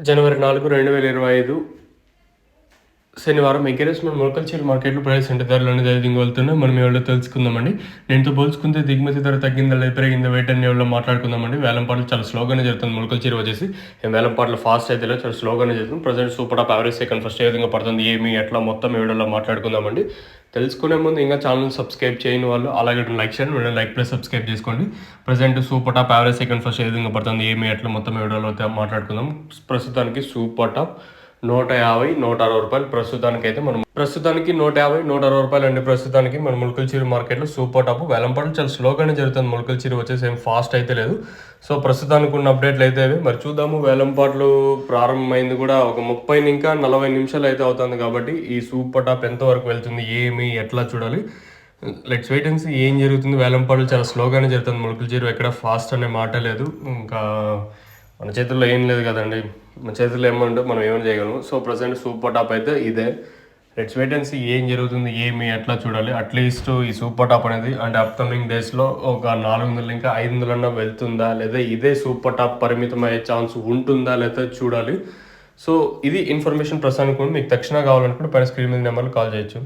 జనవరి 4, 2025 శనివారం ఎగరేస్ మన మొలకల్చూరు మార్కెట్లో ప్రైస్ అంటే ధరలు అనేది ఐదు వెళ్తున్నాయి. మనం ఎవరో తెలుసుకుందామండి. నేనుతో పోల్చుకుంటే దిగుమతి ధర తగ్గిందా లేదా పెరిగిందా వేటని ఎవరో మాట్లాడుకుందామండి. వేలంపాట్లు చాలా స్లోగానే జరుగుతుంది. మొలకల్చూరు వచ్చేసి వేలంపాట్లు ఫాస్ట్ అయితే చాలా స్లోగానే జరుగుతుంది. Present super top average second first ఏ విధంగా పడుతుంది ఏమి ఎట్లా మొత్తం ఎవడో మాట్లాడుకుందామండి. తెలుసుకునే ముందు ఇంకా ఛానల్ సబ్స్క్రైబ్ చేయని వాళ్ళు అలాగే లైక్ చేయండి, లైక్ ప్లస్ సబ్స్క్రైబ్ చేసుకోండి. Present super top average second first ఏ విధంగా పడుతుంది ఏమి ఎట్లా మొత్తం ఎవడో మాట్లాడుకుందాం. ప్రస్తుతానికి సూపర్ టాప్ 150, 160 రూపాయలు ప్రస్తుతానికి 150, 160 రూపాయలు అండి. ప్రస్తుతానికి మన మొలకల్చూరు మార్కెట్లో సూపర్ టాప్ వేలంపాట్లు చాలా స్లోగానే జరుగుతుంది. మొలకల్చూరు వచ్చేసి ఏం ఫాస్ట్ అయితే లేదు. సో ప్రస్తుతానికి ఉన్న అప్డేట్లు అయితే మరి చూద్దాము. వేలంపాట్లు ప్రారంభమైంది కూడా ఒక 30 ఇంకా 40 నిమిషాలు అయితే అవుతుంది. కాబట్టి ఈ సూపర్ టాప్ ఎంతవరకు వెళ్తుంది ఏమి ఎట్లా చూడాలి. లెట్స్ వెయిట్ అండ్ సీ ఏం జరుగుతుంది. వేలంపాట్లు చాలా స్లోగానే జరుగుతుంది. మొలకల్చూరు ఎక్కడ ఫాస్ట్ అనే మాట లేదు. ఇంకా మన చేతుల్లో ఏం లేదు కదండి. మన చేతుల్లో ఏమంటే మనం ఏమైనా చేయగలము. సో ప్రజెంట్ సూపర్ టాప్ అయితే ఇదే. లెట్స్ వెయిట్ అండ్ సీ ఏం జరుగుతుంది ఏమి ఎట్లా చూడాలి. అట్లీస్ట్ ఈ సూపర్ టాప్ అనేది అంటే అప్కమింగ్ డేస్లో ఒక 400 ఇంకా 500 అన్నా వెళ్తుందా లేదా ఇదే సూపర్ టాప్ పరిమితం అయ్యే ఛాన్స్ ఉంటుందా లేదా చూడాలి. సో ఇది ఇన్ఫర్మేషన్ ప్రస్తుతానికి మీకు తక్షణ కావాలనుకుంటే పైన స్క్రీన్ మీద నెంబర్లు కాల్ చేయొచ్చు.